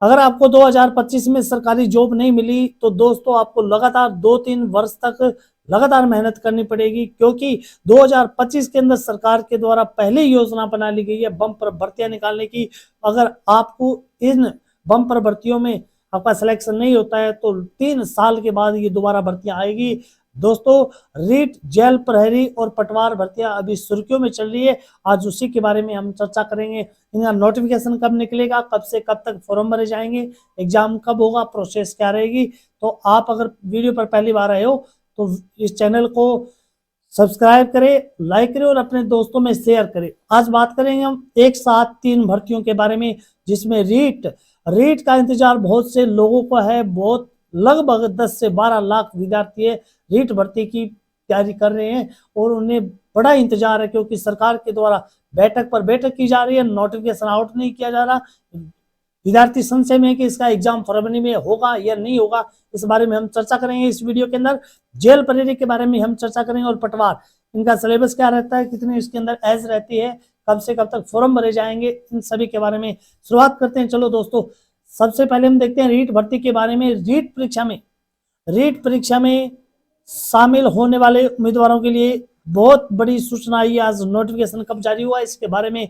अगर आपको 2025 में सरकारी जॉब नहीं मिली तो दोस्तों आपको लगातार 2-3 वर्ष तक लगातार मेहनत करनी पड़ेगी, क्योंकि 2025 के अंदर सरकार के द्वारा पहले योजना बना ली गई है बम्पर भर्तियां निकालने की। अगर आपको इन बम्पर भर्तियों में आपका सिलेक्शन नहीं होता है तो 3 साल के बाद ये दोबारा भर्तियां आएगी। दोस्तों, रीट, जेल प्रहरी और पटवार भर्तियां अभी सुर्खियों में चल रही है। आज उसी के बारे में हम चर्चा करेंगे। इनका नोटिफिकेशन कब निकलेगा, कब से कब तक फॉर्म भरे जाएंगे, एग्जाम कब होगा, प्रोसेस क्या रहेगी। तो आप अगर वीडियो पर पहली बार आए हो तो इस चैनल को सब्सक्राइब करें, लाइक करें और अपने दोस्तों में शेयर करें। आज बात करेंगे हम एक साथ 3 भर्तियों के बारे में, जिसमें रीट का इंतजार बहुत से लोगों को है। बहुत लगभग 10 से 12 लाख विद्यार्थी रीट भर्ती की तैयारी कर रहे हैं और उन्हें बड़ा इंतजार है, क्योंकि सरकार के द्वारा बैठक पर बैठक की जा रही है, नोटिफिकेशन आउट नहीं किया जा रहा। विद्यार्थी संशय में कि इसका एग्जाम फरवरी में होगा या नहीं होगा, इस बारे में हम चर्चा करेंगे इस वीडियो के अंदर। जेल प्रहरी के बारे में हम चर्चा करेंगे और पटवार, इनका सिलेबस क्या रहता है, कितनी इसके अंदर एज रहती है, कब से कब तक फॉर्म भरे जाएंगे, इन सभी के बारे में शुरुआत करते हैं। चलो दोस्तों, सबसे पहले हम देखते हैं रीट भर्ती के बारे में। रीट परीक्षा में शामिल होने वाले उम्मीदवारों के लिए बहुत बड़ी सूचना आई। आज नोटिफिकेशन कब जारी हुआ इसके बारे में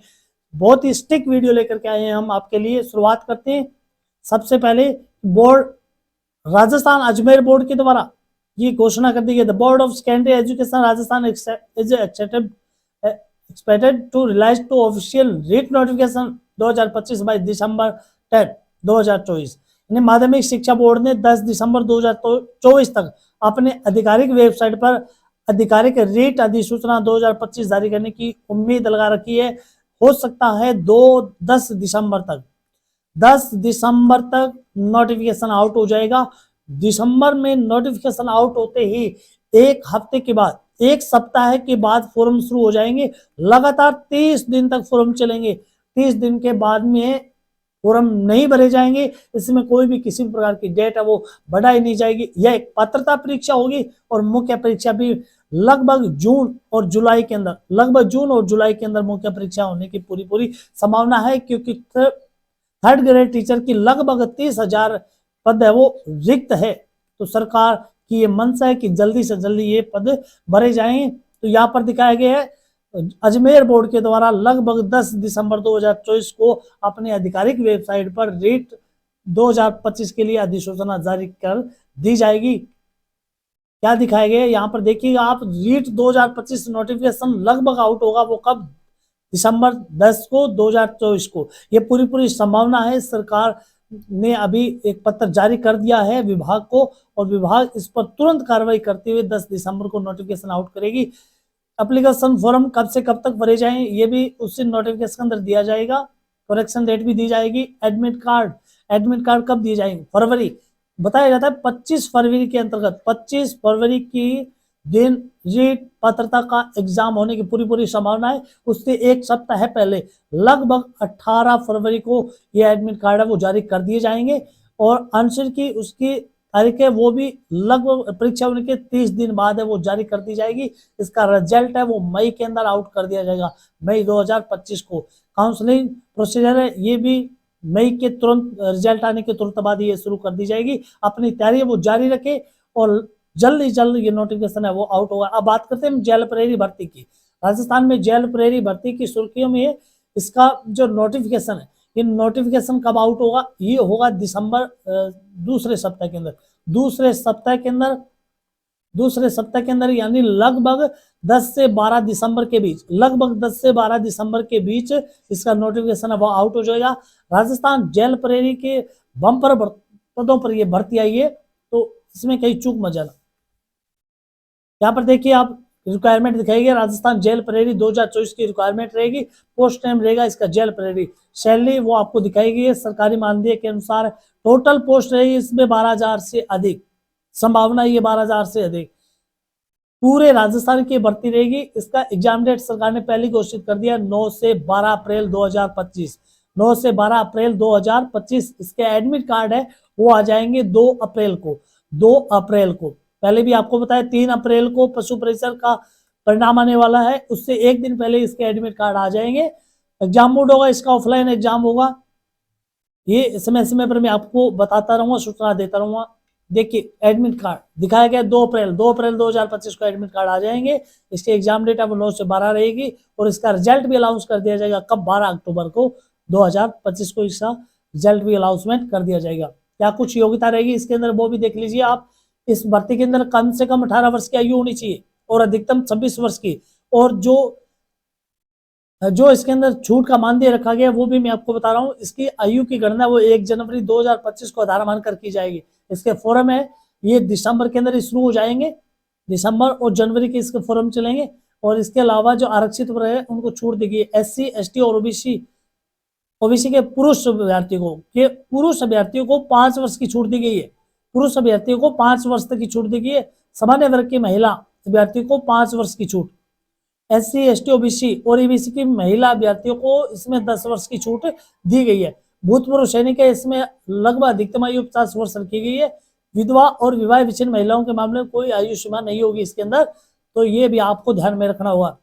बहुत ही स्टिक वीडियो लेकर के आए हैं हम आपके लिए। शुरुआत करते हैं। सबसे पहले बोर्ड, राजस्थान अजमेर बोर्ड के द्वारा ये घोषणा कर दी गई, the board of secondary education Rajasthan is expected to release to official REET notification 2025 by December 10, 2024। माध्यमिक शिक्षा बोर्ड ने 10 दिसंबर 2024 तक अपने आधिकारिक वेबसाइट पर आधिकारिक रीट अधिसूचना 2025 जारी करने की उम्मीद लगा रखी है। हो सकता है 10 दिसंबर तक नोटिफिकेशन आउट हो जाएगा। दिसंबर में नोटिफिकेशन आउट होते ही एक हफ्ते के बाद, एक सप्ताह के बाद फॉर्म शुरू हो जाएंगे। लगातार 30 दिन तक फॉर्म चलेंगे। 30 दिन के बाद में फॉर्म नहीं भरे जाएंगे, इसमें कोई भी किसी भी प्रकार की डेट है वो बढ़ाई नहीं जाएगी। यह एक पात्रता परीक्षा होगी और मुख्य परीक्षा भी लगभग जून और जुलाई के अंदर मुख्य परीक्षा होने की पूरी संभावना है, क्योंकि थर्ड ग्रेड टीचर की लगभग 30,000 पद है वो रिक्त है। तो सरकार की ये मंशा है कि जल्दी से जल्दी ये पद भरे जाएं। तो यहाँ पर दिखाया गया है अजमेर बोर्ड के द्वारा लगभग 10 दिसंबर 2024 को अपने आधिकारिक वेबसाइट पर रीट 2025 के लिए अधिसूचना जारी कर दी जाएगी। क्या दिखाया गया यहाँ पर देखिएगा आप, रीट 2025 नोटिफिकेशन लगभग आउट होगा, वो कब, दिसंबर 10 को 2024 को। ये पूरी संभावना है। सरकार ने अभी एक पत्र जारी कर दिया है विभाग को और विभाग इस पर तुरंत कार्रवाई करते हुए 10 दिसंबर को नोटिफिकेशन आउट करेगी। एप्लीकेशन फॉर्म कब से कब तक भरे जाएं ये भी उसी नोटिफिकेशन के अंदर दिया जाएगा। करेक्शन डेट भी दी जाएगी। एडमिट कार्ड कब दिए जाएंगे, फरवरी, बताया जाता है 25 फरवरी के अंतर्गत 25 फरवरी की दिन रीट पात्रता का एग्जाम होने की पूरी संभावना है। उससे एक सप्ताह पहले लगभग 18 फरवरी को ये एडमिट कार्ड है वो जारी कर दिए जाएंगे और आंसर की उसकी तारीख है वो भी लगभग परीक्षा होने के 30 दिन बाद है वो जारी कर दी जाएगी। इसका रिजल्ट है वो मई के अंदर आउट कर दिया जाएगा, मई 2025 को। काउंसलिंग प्रोसीजर है ये भी मई के तुरंत रिजल्ट आने के तुरंत बाद ये शुरू कर दी जाएगी। अपनी तैयारी वो जारी रखे और जल्द ही जल्द ये नोटिफिकेशन है वो आउट होगा। अब बात करते हैं जेल प्रहरी भर्ती की। राजस्थान में जेल प्रहरी भर्ती की सुर्खियों में है। इसका जो नोटिफिकेशन है, ये नोटिफिकेशन कब आउट होगा, ये होगा दिसंबर दूसरे सप्ताह के अंदर यानी लगभग 10 से 12 दिसंबर के बीच इसका नोटिफिकेशन अब आउट हो जाएगा। राजस्थान जेल प्रहरी के बम्पर पदों पर यह भर्ती आई है, तो इसमें कहीं चूक मत जाना। यहाँ पर देखिए आप रिक्वायरमेंट दिखाई गई, राजस्थान जेल प्रहरी 2024 की रिक्वायरमेंट रहेगी। पोस्ट टाइम रहेगा इसका जेल प्रहरी। सैलरी वो आपको दिखाई गई है सरकारी मानदेय के अनुसार। टोटल पोस्ट रहेगी इसमें 12,000 से अधिक, संभावना ये 12,000 से अधिक पूरे राजस्थान की भर्ती रहेगी। इसका एग्जाम डेट सरकार ने पहले घोषित कर दिया 9 से 12 अप्रैल 2025। 9 से 12 अप्रैल 2025 इसके एडमिट कार्ड है वो आ जाएंगे 2 अप्रैल को। पहले भी आपको बताया 3 अप्रैल को पशु परिसर का परिणाम आने वाला है, उससे एक दिन पहले इसके एडमिट कार्ड आ जाएंगे। एग्जाम मोड होगा इसका, ऑफलाइन एग्जाम होगा। ये समय समय पर मैं आपको बताता रहूंगा, सूचना देता रहूंगा। देखिए एडमिट कार्ड दिखाया गया 2 अप्रैल 2025 को एडमिट कार्ड आ जाएंगे। इसकी एग्जाम डेट अब 9 से 12 रहेगी और इसका रिजल्ट भी अनाउंस कर दिया जाएगा कब, 12 अक्टूबर को 2025 को इसका रिजल्ट भी अनाउंसमेंट कर दिया जाएगा। क्या कुछ योग्यता रहेगी इसके अंदर वो भी देख लीजिए आप। इस भर्ती के अंदर कम से कम 18 वर्ष की आयु होनी चाहिए और अधिकतम 26 वर्ष की। और जो इसके अंदर छूट का मानदेय रखा गया वो भी मैं आपको बता रहा हूँ। इसकी आयु की गणना वो 1 जनवरी 2025 को आधार मानकर की जाएगी। इसके फॉरम है ये दिसंबर के अंदर शुरू हो जाएंगे, दिसंबर और जनवरी के इसके फॉरम चलेंगे। और इसके अलावा जो आरक्षित वर्ग है उनको छूट देगी। SC ST और ओबीसी के पुरुष अभ्यर्थियों को 5 वर्ष की छूट दी गई है। पुरुष अभ्यर्थियों को 5 वर्ष तक की छूट दी गई है। सामान्य वर्ग की महिला अभ्यर्थियों को 5 वर्ष की छूट। SC ST OBC और EBC की महिला अभ्यर्थियों को इसमें 10 वर्ष की छूट दी गई है। भूतपूर्व सैनिक है इसमें लगभग अधिकतम आयु 50 वर्ष रखी गई है। विधवा और विवाह विच्छिन्न महिलाओं के मामले में कोई आयु सीमा नहीं होगी इसके अंदर, तो ये भी आपको ध्यान में रखना होगा।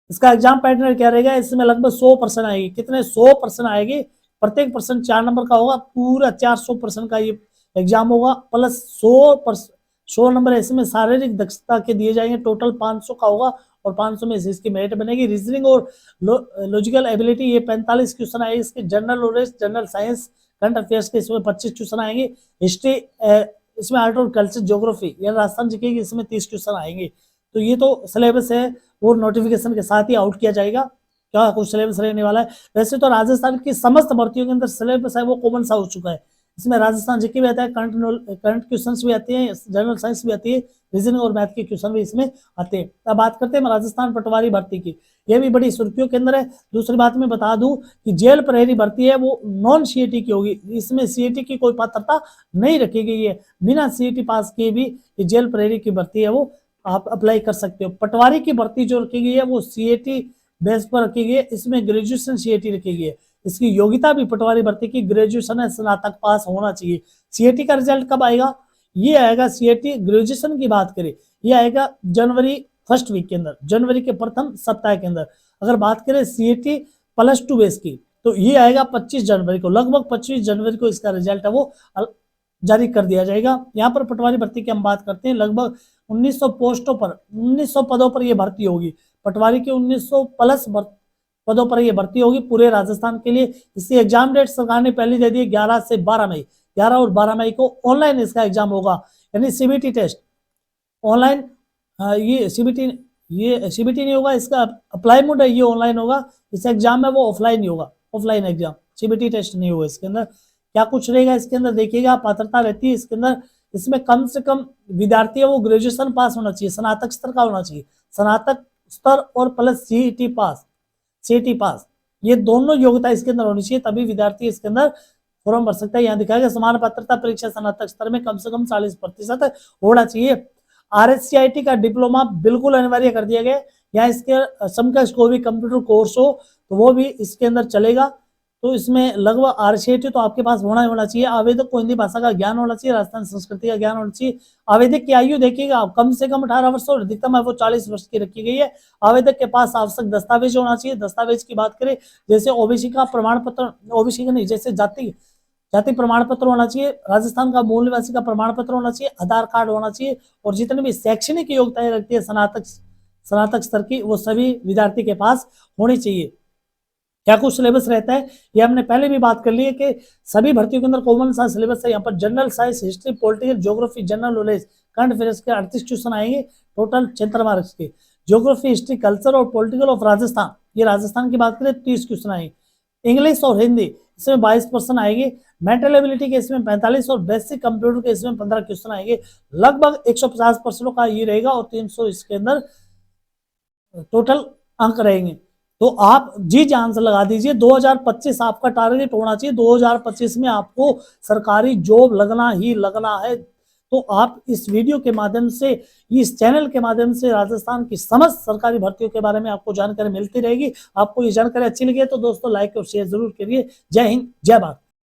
इसका एग्जाम पैटर्न क्या रहेगा, इसमें लगभग 100% आएगी। कितने 100% आएगी, प्रत्येक पर्सन 4 नंबर का होगा, पूरा 400% का ये एग्जाम होगा। प्लस 100 नंबर इसमें शारीरिक दक्षता के दिए जाएंगे, टोटल 500 का होगा और 500 में से इसकी मेरिट बनेगी। रीजनिंग और लॉजिकल एबिलिटी ये 45 क्वेश्चन आएंगे इसके। General knowledge, general science, current affairs के इसमें 25 क्वेश्चन आएंगे। हिस्ट्री इसमें आर्ट और कल्चर, ज्योग्राफी या राजस्थान जीके की इसमें 30 क्वेश्चन आएंगे। तो ये तो सिलेबस है वो नोटिफिकेशन के साथ ही आउट किया जाएगा, क्या कुछ सिलेबस रहने वाला है। वैसे तो राजस्थान की समस्त भर्तियों के अंदर सिलेबस है वो कॉमन सा हो चुका है। इसमें राजस्थान जीके भी आता है, करंट क्वेश्चंस भी आते हैं, जनरल साइंस भी आती है, रीजनिंग और मैथ के क्वेश्चन भी इसमें आते हैं। अब बात करते हैं राजस्थान पटवारी भर्ती की, ये भी बड़ी सुर्खियों के अंदर है। दूसरी बात मैं बता दूं कि जेल प्रहरी भर्ती है वो नॉन CET की होगी, इसमें CET की कोई पात्रता नहीं रखी गई है। बिना CET पास किए भी ये जेल प्रहरी की भर्ती है वो आप अप्लाई कर सकते हो। पटवारी की भर्ती जो रखी गई है वो CET बेस पर रखी गई है, इसमें ग्रेजुएशन CET रखी गई है। इसकी योग्यता भी पटवारी भर्ती की ग्रेजुएशन है, स्नातक पास होना चाहिए। CET का रिजल्ट कब आएगा, ये आएगा CET ग्रेजुएशन की बात करें, ये आएगा जनवरी फर्स्ट वीक के अंदर, जनवरी के प्रथम सप्ताह के अंदर। अगर बात करें CET +2 बेस की तो ये आएगा 25 जनवरी को, लगभग 25 जनवरी को इसका रिजल्ट है वो जारी कर दिया जाएगा। यहाँ पर पटवारी भर्ती की हम बात करते हैं, लगभग 1900 पोस्टों पर, 1900 पदों पर यह भर्ती होगी। पटवारी के 1900 प्लस पदों पर यह भर्ती होगी पूरे राजस्थान के लिए। इसकी एग्जाम डेट सरकार ने पहले दे दी 11 से 12 मई, 11 और 12 मई को ऑनलाइन इसका एग्जाम होगा, यानी CBT टेस्ट ऑनलाइन। ये CBT नहीं होगा, इसका अप्लाई मोड है ये ऑनलाइन होगा। इस एग्जाम में वो ऑफलाइन ही होगा, ऑफलाइन एग्जाम, CBT टेस्ट नहीं होगा इसके अंदर। क्या कुछ रहेगा इसके अंदर देखिएगा, पात्रता रहती है इसके अंदर। इसमें कम से कम विद्यार्थी है वो ग्रेजुएशन पास होना चाहिए, स्नातक स्तर का होना चाहिए, स्नातक स्तर और प्लस CET पास, ये दोनों योग्यता इसके अंदर होनी चाहिए, तभी विद्यार्थी इसके अंदर फॉर्म भर सकता है। यहाँ दिखाया गया समान पात्रता परीक्षा स्नातक स्तर में कम से कम 40% होना चाहिए। RSCIT का डिप्लोमा बिल्कुल अनिवार्य कर दिया गया। यहाँ इसके समकक्ष कोई भी कंप्यूटर कोर्स हो तो वो भी इसके अंदर चलेगा। तो इसमें लगभग RSCIT तो आपके पास होना चाहिए। आवेदक को हिंदी भाषा का ज्ञान होना चाहिए, राजस्थान संस्कृति का ज्ञान होना चाहिए। आवेदक की आयु देखिएगा कम से कम 18 वर्ष और अधिकतम है वो 40 वर्ष की रखी गई है। आवेदक के पास आवश्यक दस्तावेज होना चाहिए। दस्तावेज की बात करें जैसे OBC का प्रमाण पत्र, OBC का नहीं, जैसे जाति प्रमाण पत्र होना चाहिए, राजस्थान का मूल निवासी का प्रमाण पत्र होना चाहिए, आधार कार्ड होना चाहिए, और जितने भी शैक्षणिक योग्यताएं रखती है स्नातक स्तर की वो सभी विद्यार्थी के पास होनी चाहिए। क्या कुछ सिलेबस रहता है ये हमने पहले भी बात कर ली है कि सभी भर्तियों के अंदर कॉमन सा सिलेबस है। यहाँ पर general science, history, political, geography, general knowledge, current affairs के 38 क्वेश्चन आएंगे, टोटल 76 मार्क्स के। ज्योग्राफी, हिस्ट्री, कल्चर और पॉलिटिकल ऑफ राजस्थान, ये राजस्थान की बात करें 30 क्वेश्चन आएंगे। इंग्लिश और हिंदी इसमें 22% आएंगे। मेंटल एबिलिटी के इसमें 45 और बेसिक कंप्यूटर के इसमें 15 क्वेश्चन आएंगे। लगभग 150% का ये रहेगा और 300 इसके अंदर टोटल अंक रहेंगे। तो आप जी जान से लगा दीजिए, 2025 आपका टारगेट होना चाहिए। 2025 में आपको सरकारी जॉब लगना ही लगना है। तो आप इस वीडियो के माध्यम से, इस चैनल के माध्यम से राजस्थान की समस्त सरकारी भर्तियों के बारे में आपको जानकारी मिलती रहेगी। आपको ये जानकारी अच्छी लगी है तो दोस्तों लाइक और शेयर जरूर करिए। जय हिंद, जय भारत।